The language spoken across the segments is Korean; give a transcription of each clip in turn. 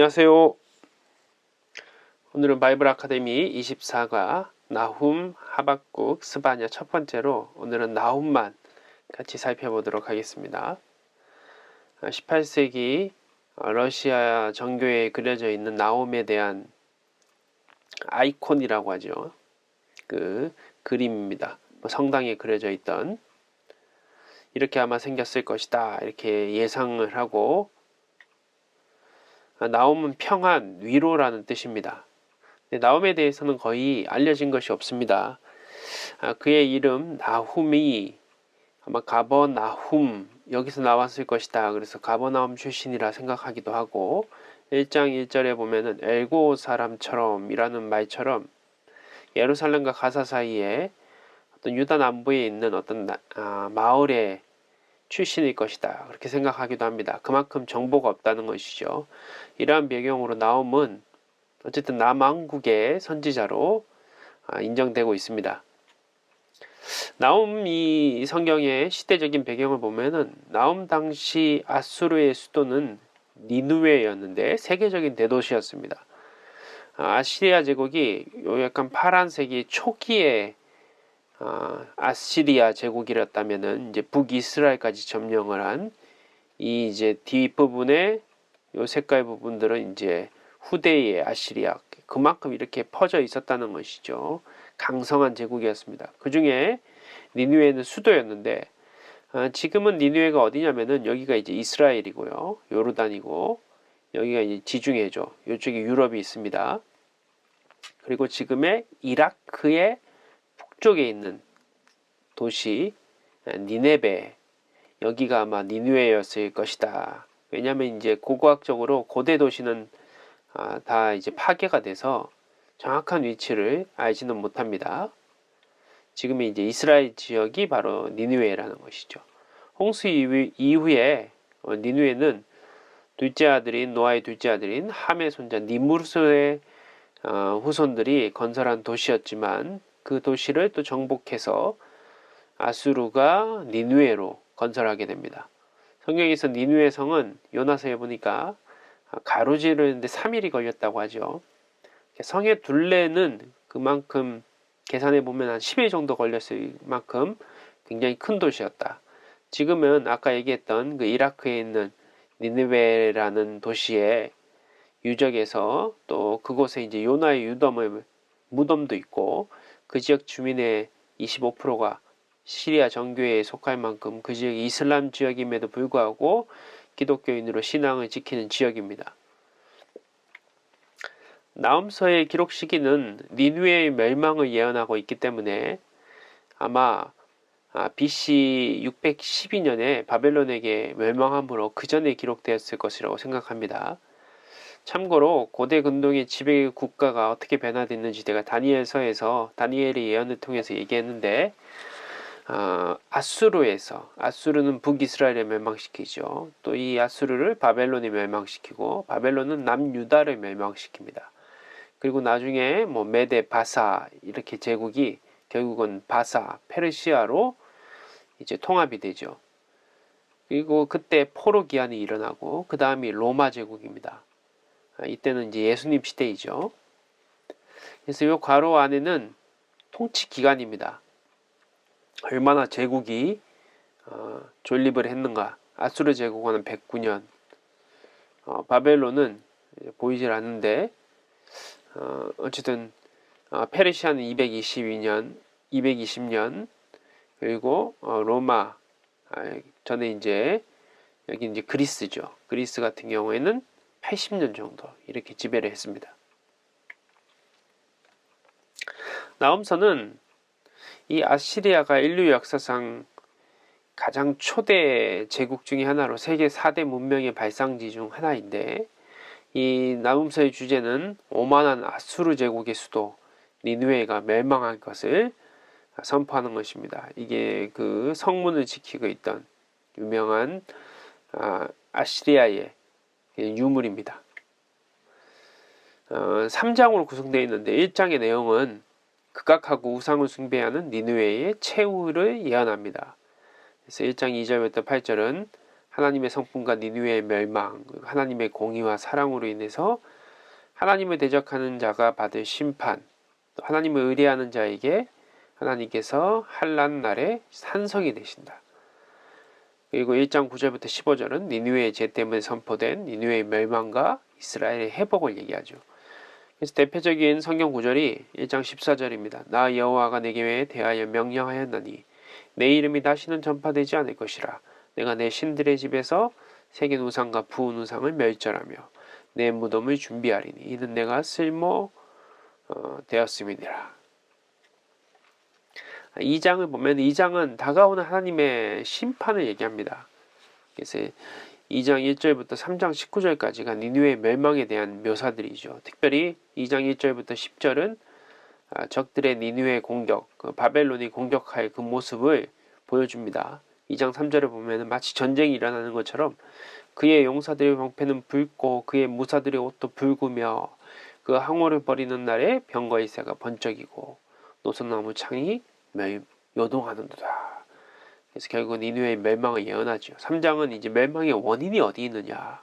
안녕하세요. 오늘은 바이블 아카데미 24과 나훔, 하박국, 스바냐 첫 번째로 오늘은 나훔만 같이 살펴보도록 하겠습니다. 18세기 러시아 정교회에 그려져 있는 나훔에 대한 아이콘이라고 하죠. 그 그림입니다. 성당에 그려져 있던 이렇게 아마 생겼을 것이다 이렇게 예상을 하고, 나훔은 평안, 위로라는 뜻입니다. 나훔에 대해서는 거의 알려진 것이 없습니다. 그의 이름 나훔이 아마 가버나훔 여기서 나왔을 것이다. 그래서 가버나움 출신이라 생각하기도 하고, 1장 1절에 보면은 엘고 사람처럼 이라는 말처럼 예루살렘과 가사 사이에 어떤 유다 남부에 있는 어떤 마을의 출신일 것이다 그렇게 생각하기도 합니다. 그만큼 정보가 없다는 것이죠. 이러한 배경으로 나훔은 어쨌든 남왕국의 선지자로 인정되고 있습니다. 나훔이 성경의 시대적인 배경을 보면은 나훔 당시 아수르의 수도는 니누웨였는데 세계적인 대도시였습니다. 아시리아 제국이 약간 파란색이 초기에 아시리아 제국이었다면은 이제 북이스라엘까지 점령을 한 이 이제 뒷부분에 요 색깔 부분들은 이제 후대의 아시리아, 그만큼 이렇게 퍼져 있었다는 것이죠. 강성한 제국이었습니다. 그 중에 니누에는 수도였는데, 지금은 니누에가 어디냐면은 여기가 이제 이스라엘이고요, 요르단이고, 여기가 이제 지중해죠. 이쪽에 유럽이 있습니다. 그리고 지금의 이라크의 북쪽에 있는 도시 니네베, 여기가 아마 니누에였을 것이다. 왜냐하면 이제 고고학적으로 고대 도시는 다 이제 파괴가 돼서 정확한 위치를 알지는 못합니다. 지금의 이제 이스라엘 지역이 바로 니누에라는 것이죠. 홍수 이후에 니누에는 둘째 아들인 노아의 둘째 아들인 함의 손자 니무르스의 후손들이 건설한 도시였지만, 그 도시를 또 정복해서 아수르가 니누에로 건설하게 됩니다. 성경에서 니누에 성은 요나서에 보니까 가로지르는데 3일이 걸렸다고 하죠. 성의 둘레는 그만큼 계산해 보면 한 10일 정도 걸렸을 만큼 굉장히 큰 도시였다. 지금은 아까 얘기했던 그 이라크에 있는 니느웨라는 도시의 유적에서 또 그곳에 이제 요나의 무덤도 있고, 그 지역 주민의 25%가 시리아 정교회에 속할 만큼 그 지역이 이슬람 지역임에도 불구하고 기독교인으로 신앙을 지키는 지역입니다. 나훔서의 기록 시기는 니누에의 멸망을 예언하고 있기 때문에 아마 BC 612년에 바벨론에게 멸망함으로 그 전에 기록되었을 것이라고 생각합니다. 참고로 고대 근동의 지배 국가가 어떻게 변화됐는지 제가 다니엘서에서 다니엘의 예언을 통해서 얘기했는데, 아수르는 북이스라엘을 멸망시키죠. 또 이 아수르를 바벨론이 멸망시키고, 바벨론은 남유다를 멸망시킵니다. 그리고 나중에 뭐 메데, 바사 이렇게 제국이 결국은 바사, 페르시아로 이제 통합이 되죠. 그리고 그때 포로 기한이 일어나고, 그 다음이 로마 제국입니다. 이때는 이제 예수님 시대이죠. 그래서 이 괄호 안에는 통치 기간입니다. 얼마나 제국이 존립을 했는가. 아수르 제국은 109년, 바벨론은 보이질 않는데 어쨌든 페르시아는 220년, 그리고 로마, 전에 이제 여기 이제 그리스죠. 그리스 같은 경우에는 80년 정도 이렇게 지배를 했습니다. 나훔서는 이 아시리아가 인류 역사상 가장 초대 제국 중의 하나로 세계 4대 문명의 발상지 중 하나인데, 이 나훔서의 주제는 오만한 아수르 제국의 수도 니누에가 멸망할 것을 선포하는 것입니다. 이게 그 성문을 지키고 있던 유명한 아시리아의 유물입니다. 3장으로 구성되어 있는데 1장의 내용은 극악하고 우상을 숭배하는 니느웨의 최후를 예언합니다. 그래서 1장 2절부터 8절은 하나님의 성품과 니느웨의 멸망, 하나님의 공의와 사랑으로 인해서 하나님을 대적하는 자가 받을 심판, 또 하나님을 의뢰하는 자에게 하나님께서 환난 날에 산성이 되신다. 그리고 1장 9절부터 15절은 니느웨의 죄 때문에 선포된 니느웨의 멸망과 이스라엘의 회복을 얘기하죠. 그래서 대표적인 성경 구절이 1장 14절입니다. 나 여호와가 내게 대하여 명령하였나니 내 이름이 다시는 전파되지 않을 것이라. 내가 내 신들의 집에서 새긴 우상과 부은 우상을 멸절하며 내 무덤을 준비하리니 이는 내가 쓸모 되었음이니라. 2장을 보면 2장은 다가오는 하나님의 심판을 얘기합니다. 그래서 2장 1절부터 3장 19절까지가 니느웨의 멸망에 대한 묘사들이죠. 특별히 2장 1절부터 10절은 적들의 니느웨 공격, 바벨론이 공격할 그 모습을 보여줍니다. 2장 3절을 보면 마치 전쟁이 일어나는 것처럼 그의 용사들의 방패는 붉고 그의 무사들의 옷도 붉으며 그 항오를 버리는 날에 병거의 새가 번쩍이고 노선나무 창이 요동하는도다. 그래서 결국 니느웨의 멸망을 예언하죠. 3장은 이제 멸망의 원인이 어디 있느냐.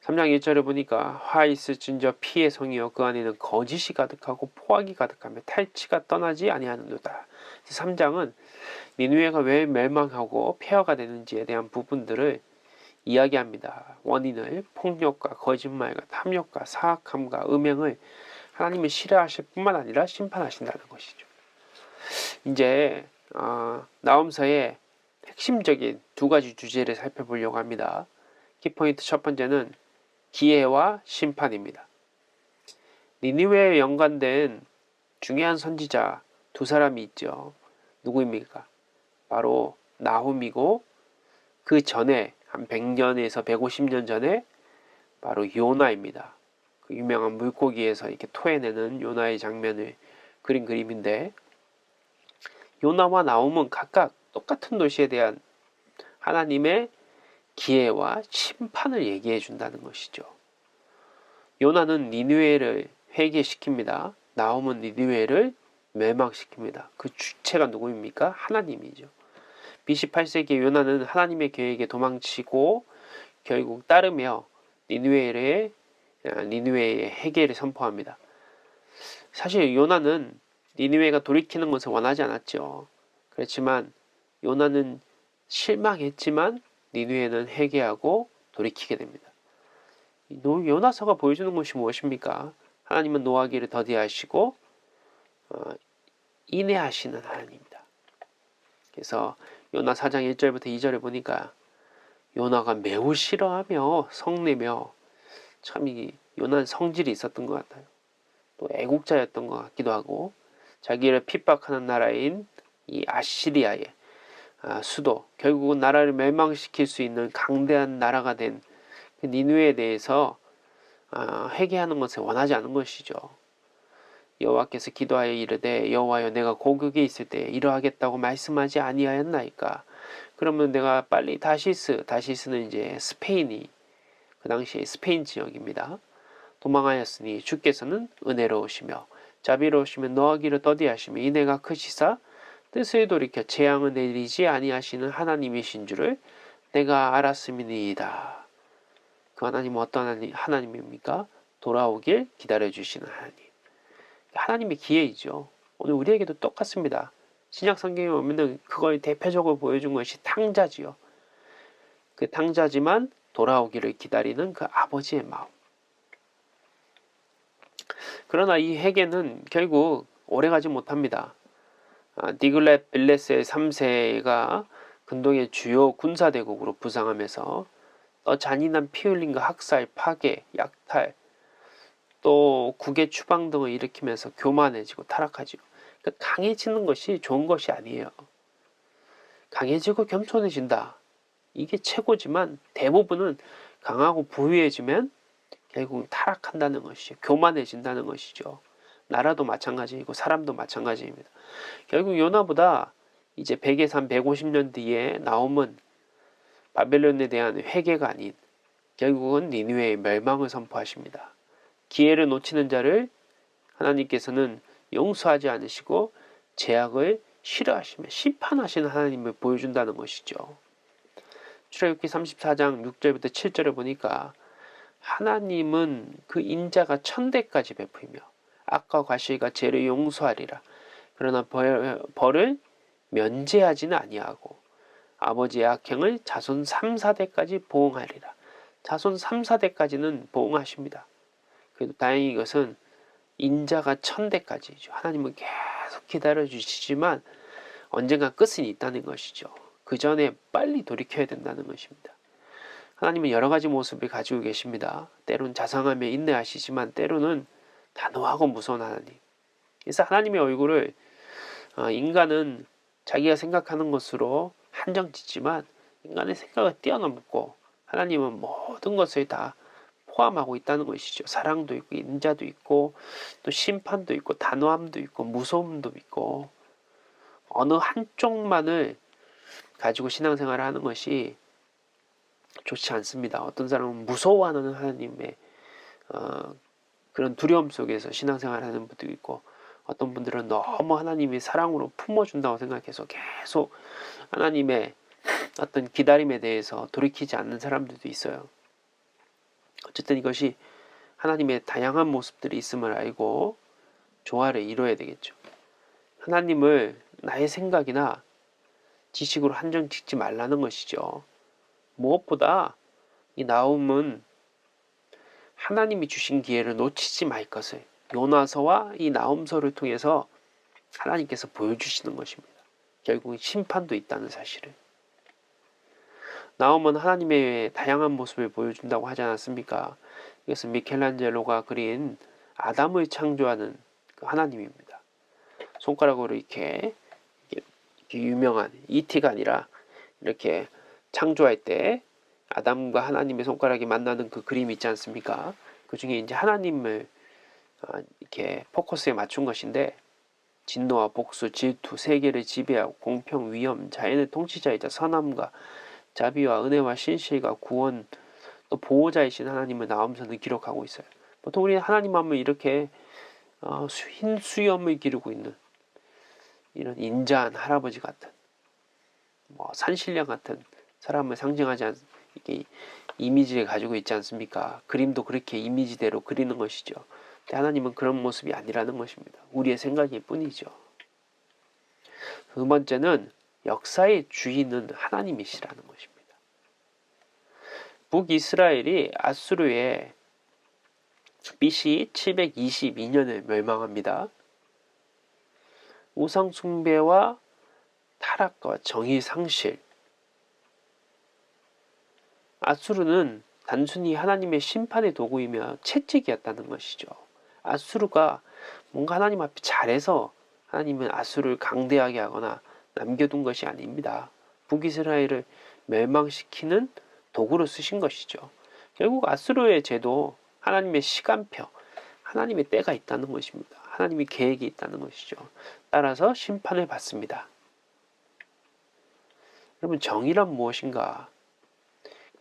3장 1절을 보니까 화 있을진저 피의 성이여 그 안에는 거짓이 가득하고 포악이 가득하며 탈취가 떠나지 아니하는도다. 3장은 니느웨가 왜 멸망하고 폐허가 되는지에 대한 부분들을 이야기합니다. 원인을 폭력과 거짓말과 탐욕과 사악함과 음행을 하나님이 싫어하실 뿐만 아니라 심판하신다는 것이죠. 이제 나홈서의 핵심적인 두 가지 주제를 살펴보려고 합니다. 키포인트 첫 번째는 기회와 심판입니다. 니느웨에 연관된 중요한 선지자 두 사람이 있죠. 누구입니까? 바로 나홈이고 그 전에 한 100년에서 150년 전에 바로 요나입니다. 그 유명한 물고기에서 이렇게 토해내는 요나의 장면을 그린 그림인데 요나와 나홈은 각각 똑같은 도시에 대한 하나님의 기회와 심판을 얘기해 준다는 것이죠. 요나는 니느웨를 회개시킵니다. 나홈은 니느웨를 멸망시킵니다. 그 주체가 누구입니까? 하나님이죠. BC 8세기 요나는 하나님의 계획에 도망치고 결국 따르며 니느웨의 회개를 선포합니다. 사실 요나는 니느웨가 돌이키는 것을 원하지 않았죠. 그렇지만 요나는 실망했지만 니느웨는 회개하고 돌이키게 됩니다. 요나서가 보여주는 것이 무엇입니까? 하나님은 노하기를 더디하시고 인내하시는 하나님입니다. 그래서 요나 4장 1절부터 2절을 보니까 요나가 매우 싫어하며 성내며 참 요나는 성질이 있었던 것 같아요. 또 애국자였던 것 같기도 하고 자기를 핍박하는 나라인 이 아시리아의 수도 결국은 나라를 멸망시킬 수 있는 강대한 나라가 된 그 니느웨에 대해서 회개하는 것을 원하지 않은 것이죠. 여호와께서 기도하여 이르되 여호와여 내가 고국에 있을 때 이러하겠다고 말씀하지 아니하였나이까. 그러면 내가 빨리 다시스는 이제 스페인이 그 당시에 스페인 지역입니다. 도망하였으니 주께서는 은혜로우시며 자비로우시며 노하기를 더디하시며 인애가 크시사 뜻을 돌이켜 재앙을 내리지 아니하시는 하나님이신 줄을 내가 알았음이니이다. 그 하나님은 어떤 하나님입니까? 돌아오길 기다려주시는 하나님. 하나님의 기회이죠. 오늘 우리에게도 똑같습니다. 신약 성경에 보면 그걸 대표적으로 보여준 것이 탕자지요. 그 탕자지만 돌아오기를 기다리는 그 아버지의 마음. 그러나 이 회개는 결국 오래가지 못합니다. 디글렛 빌레스의 3세가 근동의 주요 군사대국으로 부상하면서 잔인한 피 흘림과 학살, 파괴, 약탈, 또 국의 추방 등을 일으키면서 교만해지고 타락하죠. 그러니까 강해지는 것이 좋은 것이 아니에요. 강해지고 겸손해진다. 이게 최고지만 대부분은 강하고 부유해지면 결국 타락한다는 것이죠. 교만해진다는 것이죠. 나라도 마찬가지이고 사람도 마찬가지입니다. 결국 요나보다 이제 100에서 한 150년 뒤에 나홈은 바벨론에 대한 회개가 아닌 결국은 니느웨의 멸망을 선포하십니다. 기회를 놓치는 자를 하나님께서는 용서하지 않으시고 죄악을 싫어하시며 심판하시는 하나님을 보여준다는 것이죠. 출애굽기 34장 6절부터 7절에 보니까 하나님은 그 인자가 1000대까지 베푸며 악과 과실과 죄를 용서하리라. 그러나 벌을 면제하지는 아니하고 아버지의 악행을 자손 3, 4대까지 보응하리라. 자손 3, 4대까지는 보응하십니다. 그래도 다행히 이것은 인자가 1000대까지죠. 하나님은 계속 기다려주시지만 언젠가 끝은 있다는 것이죠. 그 전에 빨리 돌이켜야 된다는 것입니다. 하나님은 여러 가지 모습을 가지고 계십니다. 때로는 자상하며 인내하시지만 때로는 단호하고 무서운 하나님. 그래서 하나님의 얼굴을 인간은 자기가 생각하는 것으로 한정짓지만 인간의 생각을 뛰어넘고 하나님은 모든 것을 다 포함하고 있다는 것이죠. 사랑도 있고 인자도 있고 또 심판도 있고 단호함도 있고 무서움도 있고 어느 한쪽만을 가지고 신앙생활을 하는 것이 좋지 않습니다. 어떤 사람은 무서워하는 하나님의 그런 두려움 속에서 신앙생활을 하는 분도 있고 어떤 분들은 너무 하나님이 사랑으로 품어준다고 생각해서 계속 하나님의 어떤 기다림에 대해서 돌이키지 않는 사람들도 있어요. 어쨌든 이것이 하나님의 다양한 모습들이 있음을 알고 조화를 이루어야 되겠죠. 하나님을 나의 생각이나 지식으로 한정 짓지 말라는 것이죠. 무엇보다 이 나움은 하나님이 주신 기회를 놓치지 말 것을 요나서와 이 나움서를 통해서 하나님께서 보여주시는 것입니다. 결국은 심판도 있다는 사실을. 나움은 하나님의 다양한 모습을 보여준다고 하지 않았습니까? 이것은 미켈란젤로가 그린 아담을 창조하는 그 하나님입니다. 손가락으로 이렇게 유명한 이티가 아니라 이렇게 창조할 때 아담과 하나님의 손가락이 만나는 그 그림이 있지 않습니까? 그 중에 이제 하나님을 이렇게 포커스에 맞춘 것인데 진노와 복수, 질투, 세계를 지배하고 공평, 위엄, 자연의 통치자이자 선함과 자비와 은혜와 신실과 구원 또 보호자이신 하나님을 나오면서는 기록하고 있어요. 보통 우리 하나님 하면 이렇게 흰 수염을 기르고 있는 이런 인자한 할아버지 같은 산신령 같은 사람을 상징하지 이게 이미지를 가지고 있지 않습니까? 그림도 그렇게 이미지대로 그리는 것이죠. 근데 하나님은 그런 모습이 아니라는 것입니다. 우리의 생각일 뿐이죠. 두 번째는 역사의 주인은 하나님이시라는 것입니다. 북이스라엘이 아수르에 BC 722년에 멸망합니다. 우상 숭배와 타락과 정의 상실. 아수르는 단순히 하나님의 심판의 도구이며 채찍이었다는 것이죠. 아수르가 뭔가 하나님 앞에 잘해서 하나님은 아수르를 강대하게 하거나 남겨둔 것이 아닙니다. 북이스라엘을 멸망시키는 도구로 쓰신 것이죠. 결국 아수르의 죄도 하나님의 시간표, 하나님의 때가 있다는 것입니다. 하나님의 계획이 있다는 것이죠. 따라서 심판을 받습니다. 여러분, 정의란 무엇인가?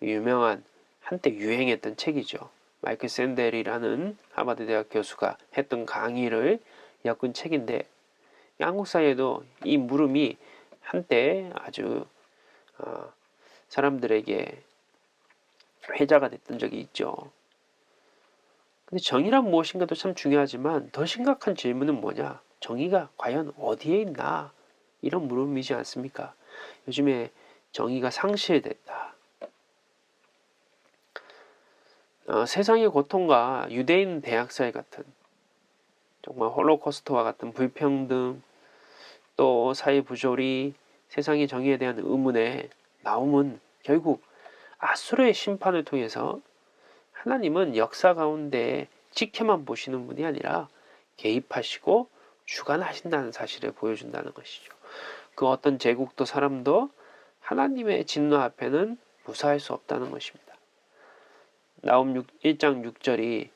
유명한 한때 유행했던 책이죠. 마이클 샌델이라는 하버드 대학 교수가 했던 강의를 엮은 책인데 한국 사회에도 이 물음이 한때 아주 사람들에게 회자가 됐던 적이 있죠. 근데 정의란 무엇인가도 참 중요하지만 더 심각한 질문은 뭐냐? 정의가 과연 어디에 있나? 이런 물음이지 않습니까? 요즘에 정의가 상실됐다. 세상의 고통과 유대인 대학살 같은 정말 홀로코스트와 같은 불평등 또 사회 부조리 세상의 정의에 대한 의문에 나옴은 결국 아수르의 심판을 통해서 하나님은 역사 가운데 지켜만 보시는 분이 아니라 개입하시고 주관하신다는 사실을 보여준다는 것이죠. 그 어떤 제국도 사람도 하나님의 진노 앞에는 무사할 수 없다는 것입니다. 나움 1장 6절이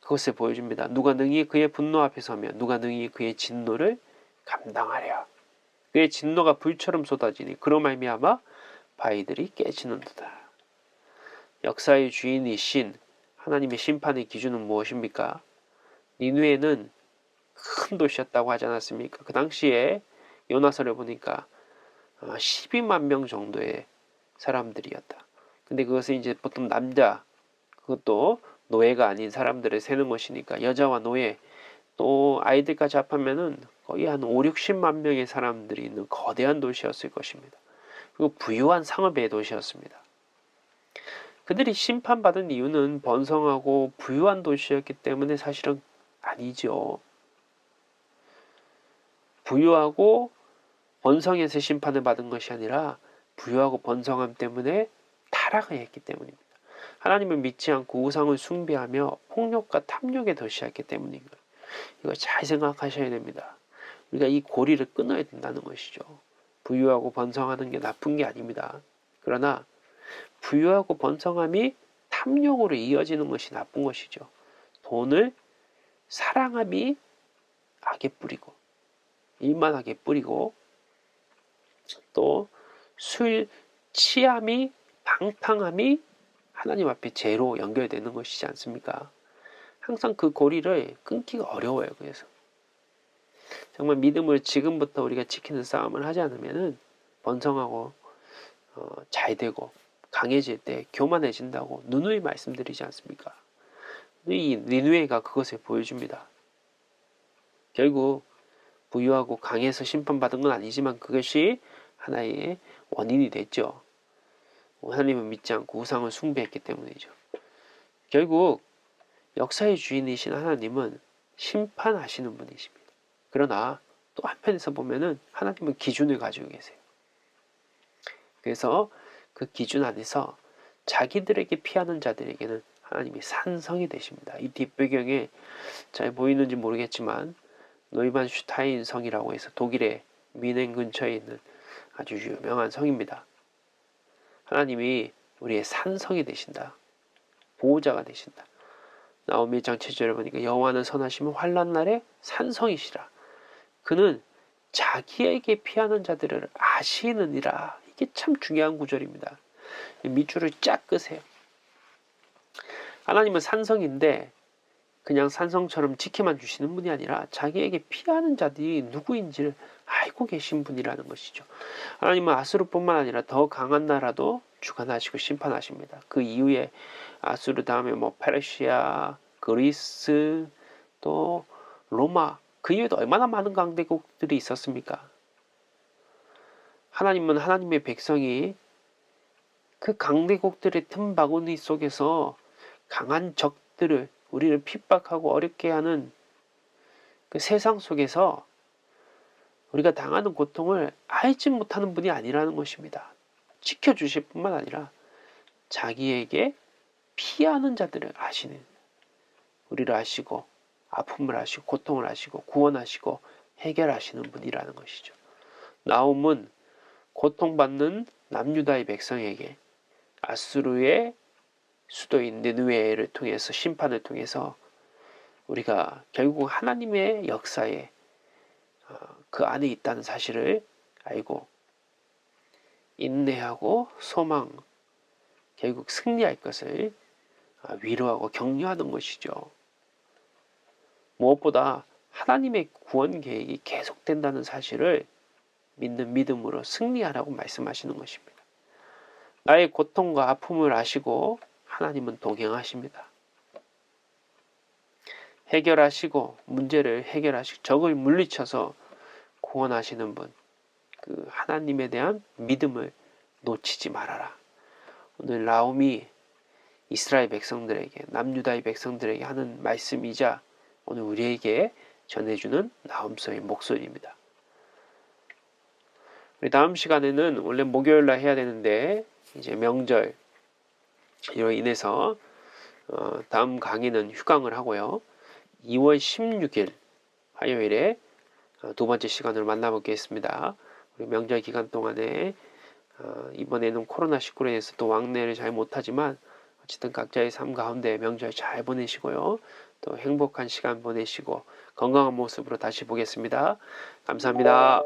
그것을 보여줍니다. 누가 능히 그의 분노 앞에 서며 누가 능히 그의 진노를 감당하랴. 그의 진노가 불처럼 쏟아지니 그로 말미암아 바위들이 깨지는도다. 역사의 주인이신 하나님의 심판의 기준은 무엇입니까? 니느웨는 큰 도시였다고 하지 않았습니까? 그 당시에 요나서를 보니까 12만 명 정도의 사람들이었다. 근데 그것은 이제 보통 남자, 그것도 노예가 아닌 사람들을 세는 것이니까 여자와 노예, 또 아이들까지 합하면은 거의 한 5, 60만 명의 사람들이 있는 거대한 도시였을 것입니다. 그리고 부유한 상업의 도시였습니다. 그들이 심판받은 이유는 번성하고 부유한 도시였기 때문에 사실은 아니죠. 부유하고 번성해서 심판을 받은 것이 아니라 부유하고 번성함 때문에 타락을 했기 때문입니다. 하나님을 믿지 않고 우상을 숭배하며 폭력과 탐욕의 도시였기 때문인 거예요. 이거 잘 생각하셔야 됩니다. 우리가 이 고리를 끊어야 된다는 것이죠. 부유하고 번성하는 게 나쁜 게 아닙니다. 그러나 부유하고 번성함이 탐욕으로 이어지는 것이 나쁜 것이죠. 돈을 사랑함이 악에 뿌리고 일만하게 뿌리고 또 술 취함이 방탕함이 하나님 앞에 죄로 연결되는 것이지 않습니까? 항상 그 고리를 끊기가 어려워요. 그래서 정말 믿음을 지금부터 우리가 지키는 싸움을 하지 않으면은 번성하고 잘 되고 강해질 때 교만해진다고 누누이 말씀드리지 않습니까? 이 니누에가 그것을 보여줍니다. 결국 부유하고 강해서 심판받은 건 아니지만 그것이 하나의 원인이 됐죠. 하나님을 믿지 않고 우상을 숭배했기 때문이죠. 결국 역사의 주인이신 하나님은 심판하시는 분이십니다. 그러나 또 한편에서 보면은 하나님은 기준을 가지고 계세요. 그래서 그 기준 안에서 자기들에게 피하는 자들에게는 하나님이 산성이 되십니다. 이 뒷배경에 잘 보이는지 모르겠지만 노이반슈타인 성이라고 해서 독일의 미넨 근처에 있는 아주 유명한 성입니다. 하나님이 우리의 산성이 되신다. 보호자가 되신다. 나홈 1장 7절에 보니까 여호와는 선하시면 환난 날에 산성이시라. 그는 자기에게 피하는 자들을 아시느니라. 이게 참 중요한 구절입니다. 밑줄을 쫙 끄세요. 하나님은 산성인데 그냥 산성처럼 지켜만 주시는 분이 아니라 자기에게 피하는 자들이 누구인지를 알고 계신 분이라는 것이죠. 하나님은 아수르뿐만 아니라 더 강한 나라도 주관하시고 심판하십니다. 그 이후에 아수르 다음에 페르시아, 그리스, 또 로마, 그 이후에도 얼마나 많은 강대국들이 있었습니까? 하나님은 하나님의 백성이 그 강대국들의 틈바구니 속에서 강한 적들을 우리를 핍박하고 어렵게 하는 그 세상 속에서 우리가 당하는 고통을 알지 못하는 분이 아니라는 것입니다. 지켜주실 뿐만 아니라 자기에게 피하는 자들을 아시는, 우리를 아시고 아픔을 아시고 고통을 아시고 구원하시고 해결하시는 분이라는 것이죠. 나홈은 고통받는 남유다의 백성에게 아수르의 수도인 느느웨를 통해서 심판을 통해서 우리가 결국 하나님의 역사에 그 안에 있다는 사실을 알고 인내하고 소망, 결국 승리할 것을 위로하고 격려하는 것이죠. 무엇보다 하나님의 구원 계획이 계속된다는 사실을 믿는 믿음으로 승리하라고 말씀하시는 것입니다. 나의 고통과 아픔을 아시고 하나님은 동행하십니다. 해결하시고 문제를 해결하시고 적을 물리쳐서 구원하시는 분, 그 하나님에 대한 믿음을 놓치지 말아라. 오늘 나홈이 이스라엘 백성들에게, 남유다의 백성들에게 하는 말씀이자 오늘 우리에게 전해주는 나홈서의 목소리입니다. 우리 다음 시간에는 원래 목요일날 해야 되는데 이제 명절 이로 인해서 다음 강의는 휴강을 하고요. 2월 16일 화요일에 두 번째 시간으로 만나보겠습니다. 우리 명절 기간 동안에 이번에는 코로나19로 인해서 또 왕래를 잘 못하지만 어쨌든 각자의 삶 가운데 명절 잘 보내시고요. 또 행복한 시간 보내시고 건강한 모습으로 다시 보겠습니다. 감사합니다.